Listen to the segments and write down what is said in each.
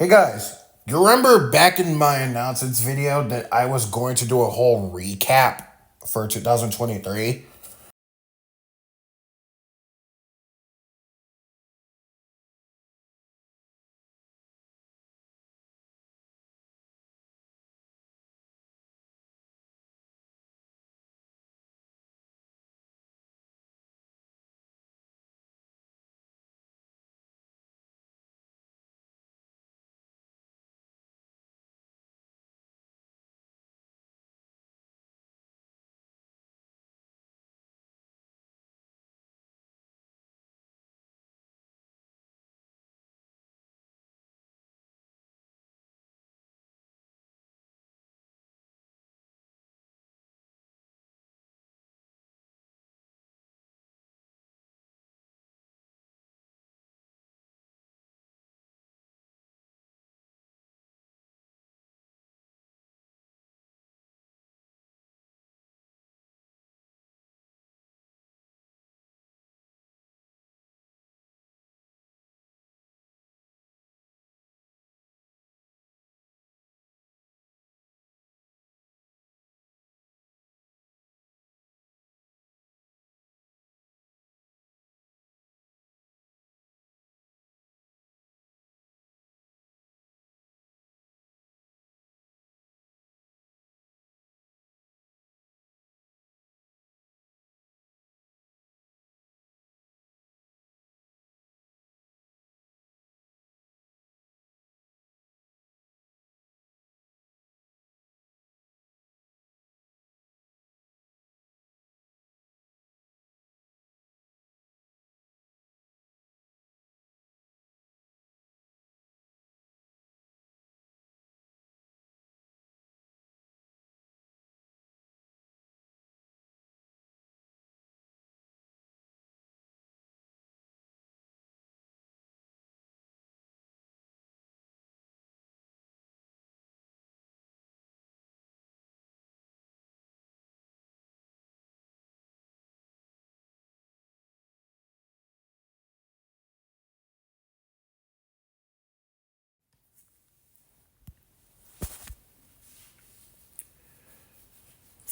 Hey guys, you remember back in my announcements video that I was going to do a whole recap for 2023?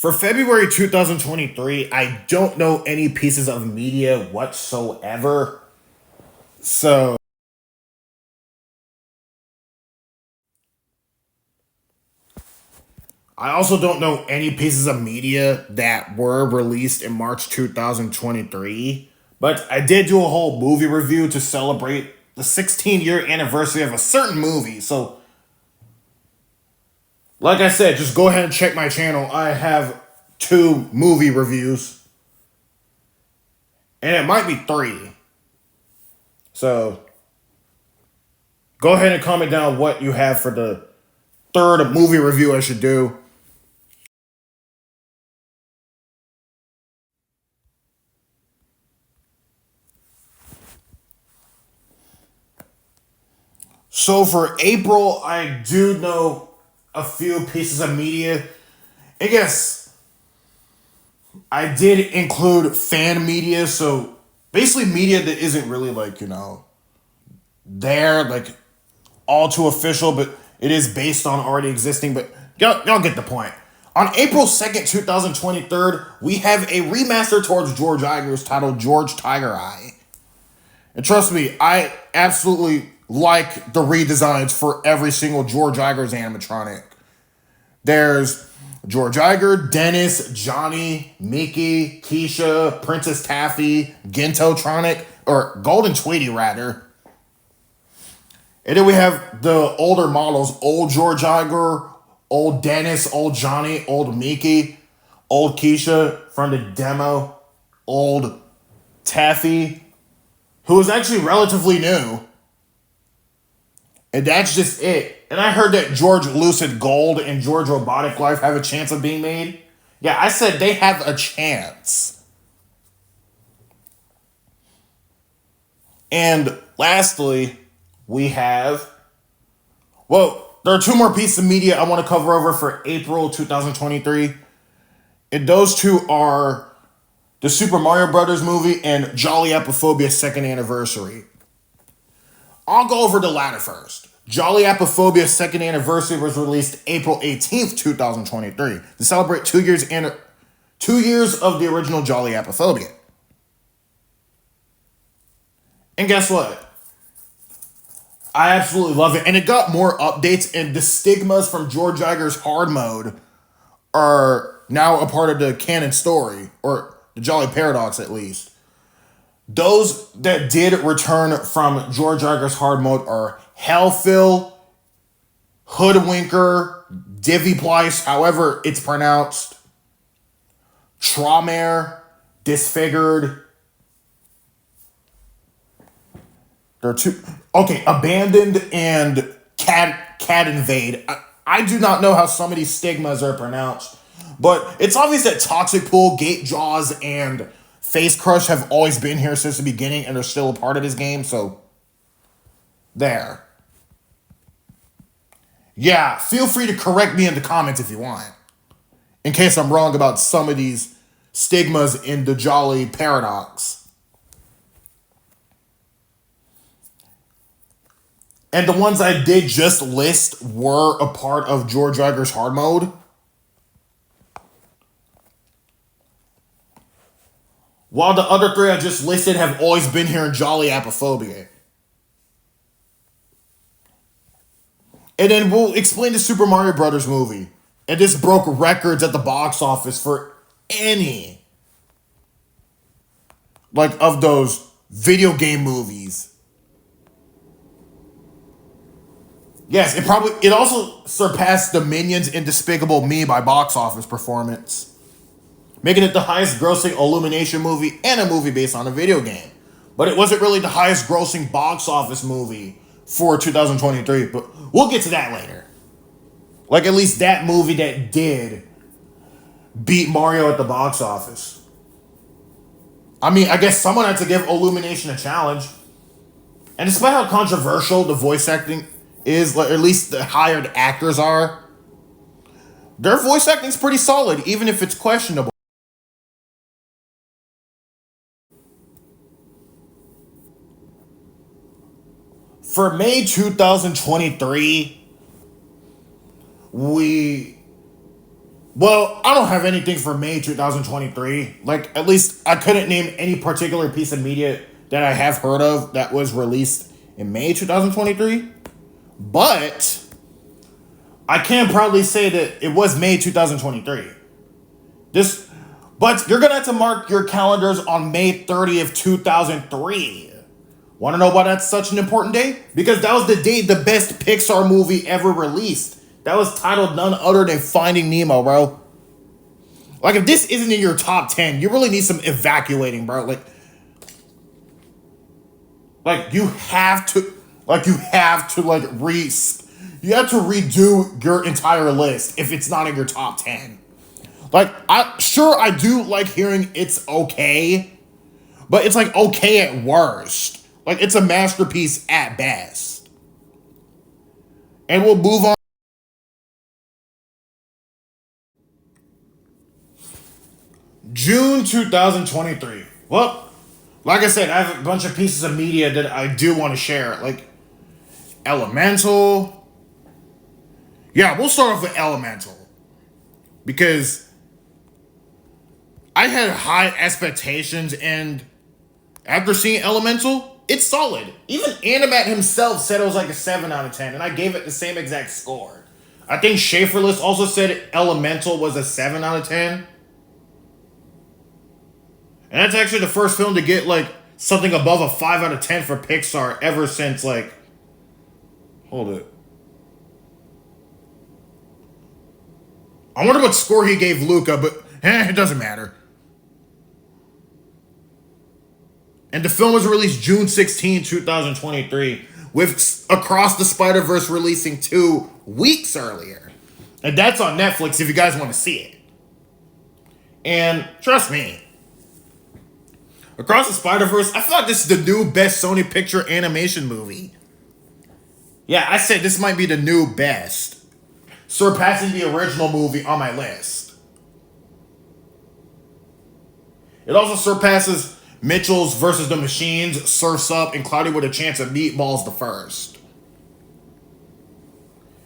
For February 2023, I don't know any pieces of media whatsoever. So I also don't know any pieces of media that were released in March 2023. But I did do a whole movie review to celebrate the 16-year anniversary of a certain movie. So like I said, just go ahead and check my channel. I have two movie reviews, and it might be three. So go ahead and comment down what you have for the third movie review I should do. So for April, I do know a few pieces of media. I guess I did include fan media, so basically media that isn't really there, like all too official, but it is based on already existing. But y'all get the point. On April 2nd, 2023, we have a remaster towards George Iger's titled George Tiger Eye. And trust me, I absolutely like the redesigns for every single George Iger's animatronic. There's George Iger, Dennis, Johnny, Mickey, Keisha, Princess Taffy, Gintotronic, or Golden Tweety rather. And then we have the older models, old George Iger, old Dennis, old Johnny, old Mickey, old Keisha from the demo, old Taffy, who is actually relatively new. And that's just it. And I heard that George Lucid Gold and George Robotic Life have a chance of being made. Yeah, I said they have a chance. And lastly, we have, well, there are two more pieces of media I want to cover over for April 2023. And those two are the Super Mario Brothers movie and Jolly Applephobia's second anniversary. I'll go over the latter first. Jolly Apophobia's second anniversary was released April 18th, 2023, to celebrate 2 years of the original Jolly Apophobia. And guess what? I absolutely love it. And it got more updates, and the stigmas from George Iger's hard mode are now a part of the canon story, or the Jolly Paradox at least. Those that did return from George Iger's hard mode are Hellfill, Hoodwinker, DevonPlays, however it's pronounced, Traumer, Disfigured. There are two. Okay, Abandoned and Cat Invade. I do not know how some of these stigmas are pronounced, but it's obvious that Toxic Pool, Gate Jaws, and Face Crush have always been here since the beginning, and they're still a part of this game, so there. Yeah, feel free to correct me in the comments if you want, in case I'm wrong about some of these stigmas in the Jolly Paradox. And the ones I did just list were a part of George Iger's hard mode. While the other three I just listed have always been here in Jolly Apophobia. And then we'll explain the Super Mario Brothers movie. And this broke records at the box office for any, like, of those video game movies. Yes, it also surpassed the Minions in Despicable Me by box office performance, making it the highest grossing Illumination movie and a movie based on a video game. But it wasn't really the highest grossing box office movie for 2023, but we'll get to that later. Like, at least that movie that did beat Mario at the box office. I mean, I guess someone had to give Illumination a challenge. And despite how controversial the voice acting is, like, at least the hired actors are, their voice acting's pretty solid, even if it's questionable. For May 2023, I don't have anything for May 2023. Like, at least I couldn't name any particular piece of media that I have heard of that was released in May 2023. But I can proudly say that it was May 2023. But you're gonna have to mark your calendars on May 30th, 2003. Want to know why that's such an important day? Because that was the day the best Pixar movie ever released. That was titled none other than Finding Nemo, bro. Like, if this isn't in your top 10, you really need some evacuating, bro. Like you have to redo your entire list if it's not in your top 10. Like, I do like hearing it's okay, but it's like okay at worst. Like, it's a masterpiece at best. And we'll move on. June 2023. Well, like I said, I have a bunch of pieces of media that I do want to share. Like, Elemental. Yeah, we'll start off with Elemental. Because I had high expectations, and after seeing Elemental, it's solid. Even Animat himself said it was like a 7 out of 10, and I gave it the same exact score. I think Schaeferless also said Elemental was a 7 out of 10. And that's actually the first film to get, like, something above a 5 out of 10 for Pixar ever since, like... Hold it. I wonder what score he gave Luca, but it doesn't matter. And the film was released June 16, 2023, with Across the Spider-Verse releasing 2 weeks earlier. And that's on Netflix if you guys want to see it. And trust me, Across the Spider-Verse, I feel like this is the new best Sony Picture animation movie. Yeah, I said this might be the new best, surpassing the original movie on my list. It also surpasses Mitchell's versus the Machines, Surf's Up, and Cloudy with a Chance of Meatballs the first.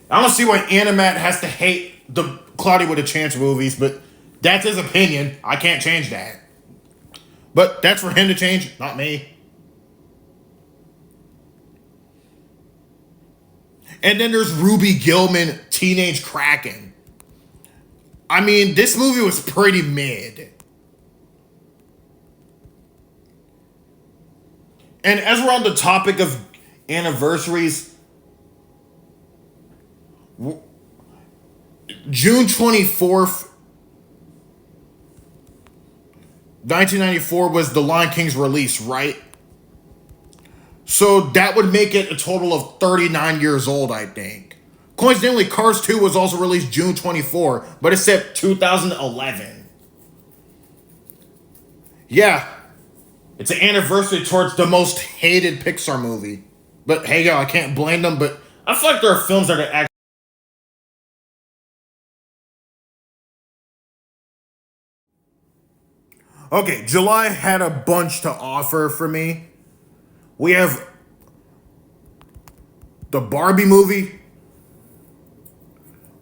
I don't see why Animat has to hate the Cloudy with a Chance movies, but that's his opinion. I can't change that. But that's for him to change, not me. And then there's Ruby Gillman, Teenage Kraken. I mean, this movie was pretty mid. And as we're on the topic of anniversaries, June 24th, 1994 was The Lion King's release, right? So that would make it a total of 39 years old, I think. Coincidentally, Cars 2 was also released June 24, but it said 2011. Yeah, it's an anniversary towards the most hated Pixar movie. But hey, yo, I can't blame them, but I feel like there are films that are actually... Okay, July had a bunch to offer for me. We have the Barbie movie.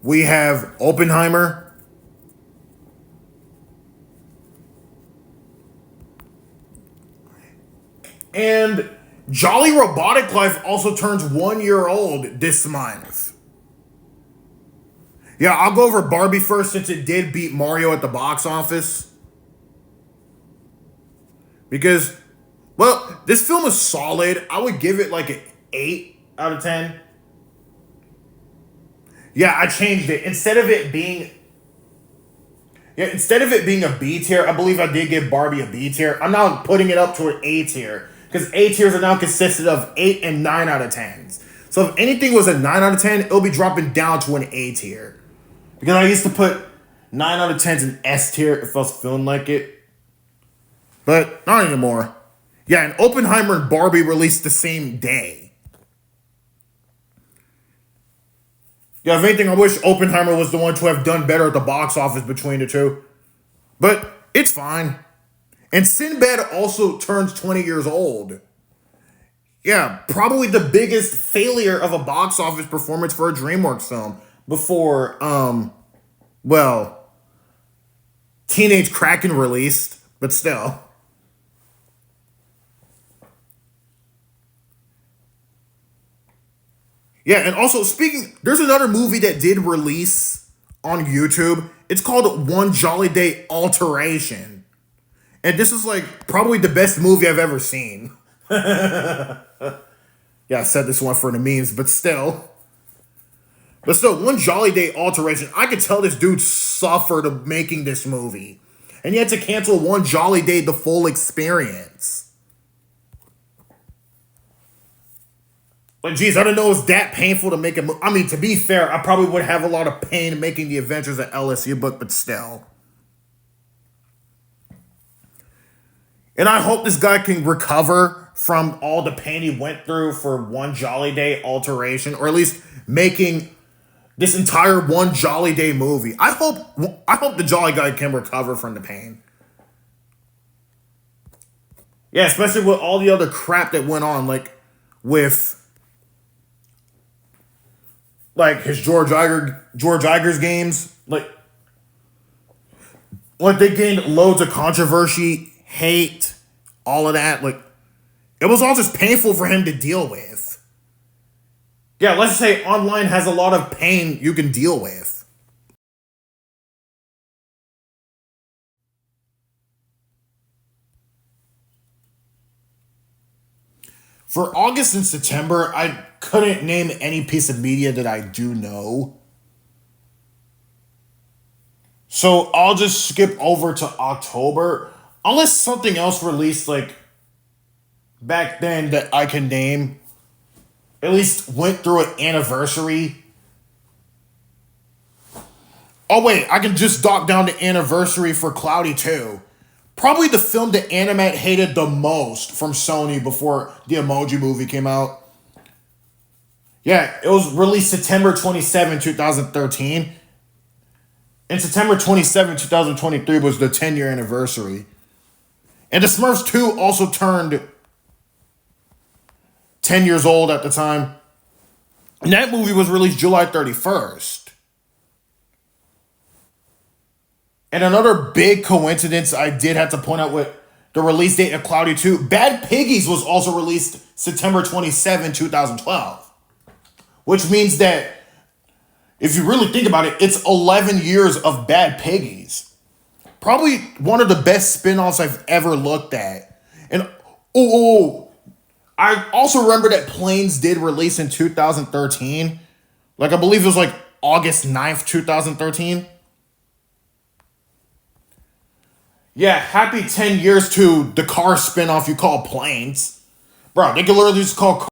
We have Oppenheimer. And Jolly Robotic Life also turns 1 year old this month. Yeah, I'll go over Barbie first since it did beat Mario at the box office. Because, well, this film is solid. I would give it like an 8 out of 10. Yeah, I changed it. Instead of it being a B tier, I believe I did give Barbie a B tier. I'm now putting it up to an A tier. Because A tiers are now consisted of 8 and 9 out of 10s. So if anything was a 9 out of 10, it'll be dropping down to an A tier. Because I used to put 9 out of 10s in S tier if I was feeling like it. But not anymore. Yeah, and Oppenheimer and Barbie released the same day. Yeah, if anything, I wish Oppenheimer was the one to have done better at the box office between the two. But it's fine. And Sinbad also turns 20 years old. Yeah, probably the biggest failure of a box office performance for a DreamWorks film before, Teenage Kraken released, but still. Yeah, and also there's another movie that did release on YouTube. It's called One Jolly Day Alteration. And this is like probably the best movie I've ever seen. Yeah, I said this one for the memes, but still. But still, One Jolly Day Alteration. I could tell this dude suffered making this movie. And he had to cancel One Jolly Day, the full experience. Like, geez, I don't know it's that painful to make a movie. I mean, to be fair, I probably would have a lot of pain making the Adventures of LSU book, but still. And I hope this guy can recover from all the pain he went through for One Jolly Day Alteration, or at least making this entire One Jolly Day movie. I hope the Jolly Guy can recover from the pain. Yeah, especially with all the other crap that went on, like with his George Iger's games, like they gained loads of controversy, hate, all of that. Like, it was all just painful for him to deal with. Yeah, let's say online has a lot of pain you can deal with. For August and September, I couldn't name any piece of media that I do know. So I'll just skip over to October. Unless something else released like back then that I can name. At least went through an anniversary. Oh wait, I can just dock down the anniversary for Cloudy 2. Probably the film that Animat hated the most from Sony before the Emoji Movie came out. Yeah, it was released September 27, 2013. And September 27, 2023 was the 10-year anniversary. And the Smurfs 2 also turned 10 years old at the time. And that movie was released July 31st. And another big coincidence I did have to point out with the release date of Cloudy 2, Bad Piggies was also released September 27, 2012. Which means that, if you really think about it, it's 11 years of Bad Piggies. Probably one of the best spin-offs I've ever looked at. And, I also remember that Planes did release in 2013. Like, I believe it was like August 9th, 2013. Yeah, happy 10 years to the car spinoff you call Planes. Bro, they could literally just call.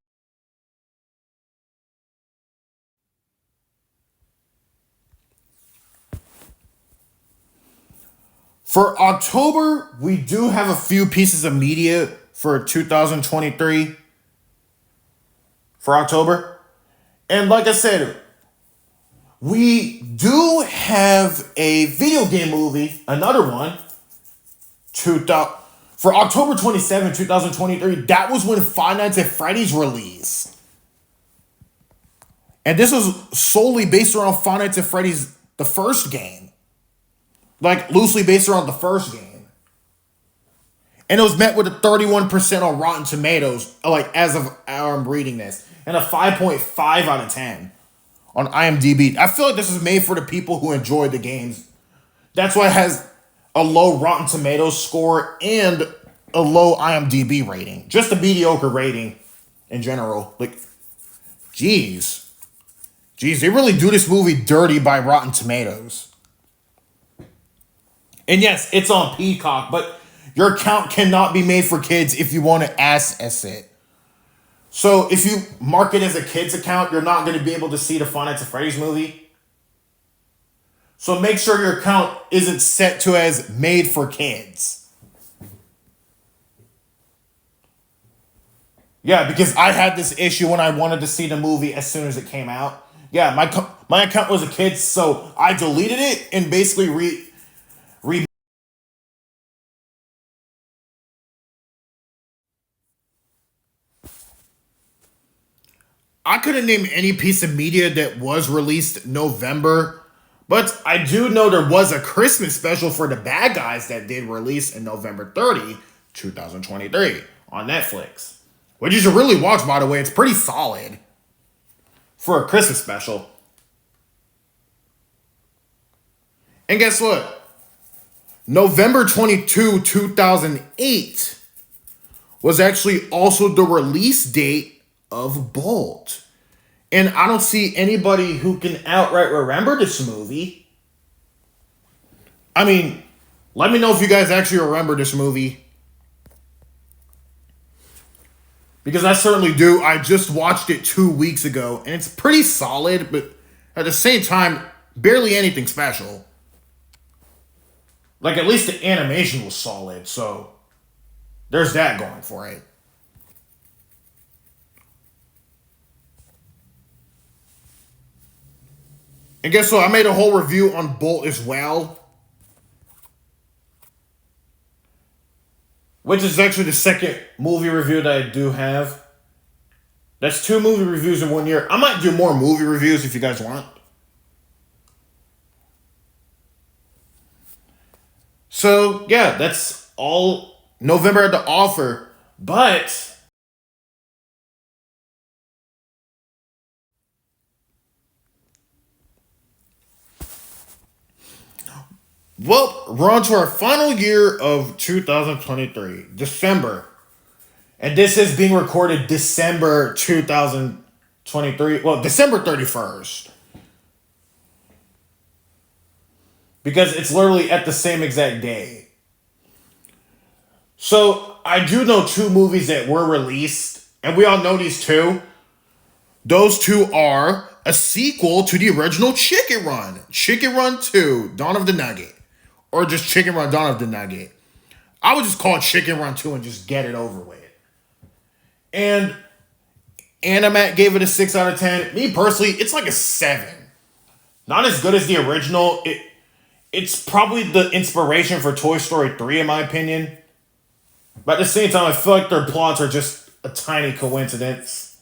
For October, we do have a few pieces of media for 2023. For October. And like I said, we do have a video game movie, another one, for October 27, 2023. That was when Five Nights at Freddy's released. And this was solely based around Five Nights at Freddy's, the first game. Like, loosely based around the first game. And it was met with a 31% on Rotten Tomatoes, like, as of how I'm reading this. And a 5.5 out of 10 on IMDb. I feel like this is made for the people who enjoy the games. That's why it has a low Rotten Tomatoes score and a low IMDb rating. Just a mediocre rating in general. Like, Jeez, they really do this movie dirty by Rotten Tomatoes. And yes, it's on Peacock, but your account cannot be made for kids if you want to access it. So if you mark it as a kid's account, you're not going to be able to see the Five Nights at Freddy's movie. So make sure your account isn't set to as made for kids. Yeah, because I had this issue when I wanted to see the movie as soon as it came out. Yeah, my account was a kid's, so I deleted it and basically I couldn't name any piece of media that was released November, but I do know there was a Christmas special for the bad guys that did release in November 30, 2023 on Netflix. Which you should really watch, by the way. It's pretty solid for a Christmas special. And guess what? November 22, 2008 was actually also the release date of Bolt. And I don't see anybody who can outright remember this movie. I mean, let me know if you guys actually remember this movie. Because I certainly do. I just watched it 2 weeks ago, and it's pretty solid, but at the same time, barely anything special. Like, at least the animation was solid, so there's that going for it. And guess what? I made a whole review on Bolt as well. Which is actually the second movie review that I do have. That's 2 movie reviews in 1 year. I might do more movie reviews if you guys want. So, yeah, that's all November had to offer. But well, we're on to our final year of 2023, December. And this is being recorded December 2023. Well, December 31st. Because it's literally at the same exact day. So, I do know 2 movies that were released. And we all know these 2. Those 2 are a sequel to the original Chicken Run. Chicken Run 2, Dawn of the Nugget. Or just Chicken Run, Dawn of the Nugget. I would just call it Chicken Run 2 and just get it over with. And Animat gave it a 6 out of 10. Me personally, it's like a 7. Not as good as the original. It's probably the inspiration for Toy Story 3, in my opinion. But at the same time, I feel like their plots are just a tiny coincidence.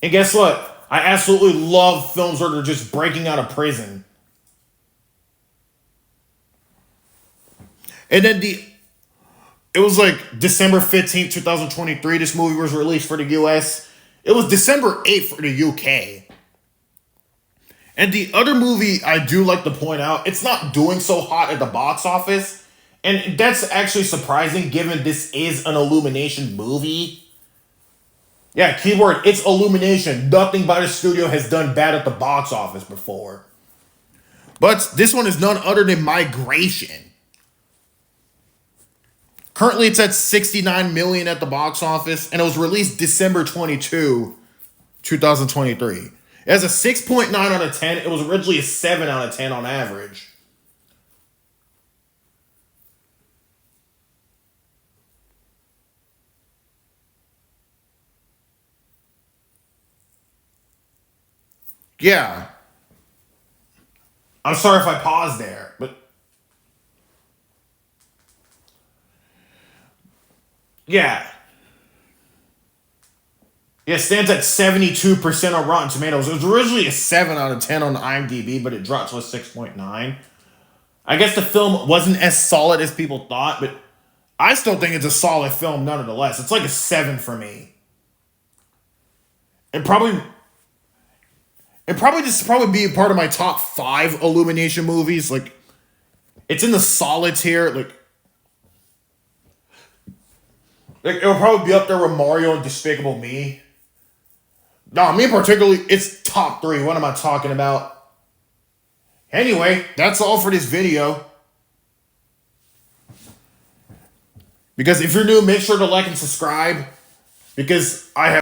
And guess what? I absolutely love films where they're just breaking out of prison. And then it was like December 15th, 2023. This movie was released for the US. It was December 8th for the UK. And the other movie I do like to point out, it's not doing so hot at the box office. And that's actually surprising given this is an Illumination movie. Yeah, keyword, it's Illumination. Nothing by the studio has done bad at the box office before. But this one is none other than Migration. Currently, it's at 69 million at the box office, and it was released December 22, 2023. It has a 6.9 out of 10. It was originally a 7 out of 10 on average. Yeah. I'm sorry if I paused there, but yeah. It stands at 72% on Rotten Tomatoes. It was originally a 7 out of 10 on IMDb, but it dropped to a 6.9. I guess the film wasn't as solid as people thought, but I still think it's a solid film nonetheless. It's like a 7 for me. It probably be a part of my top 5 Illumination movies. Like, it's in the solid tier. Like it'll probably be up there with Mario and Despicable Me. No, me particularly, it's top 3. What am I talking about? Anyway, that's all for this video. Because if you're new, make sure to like and subscribe. Because I have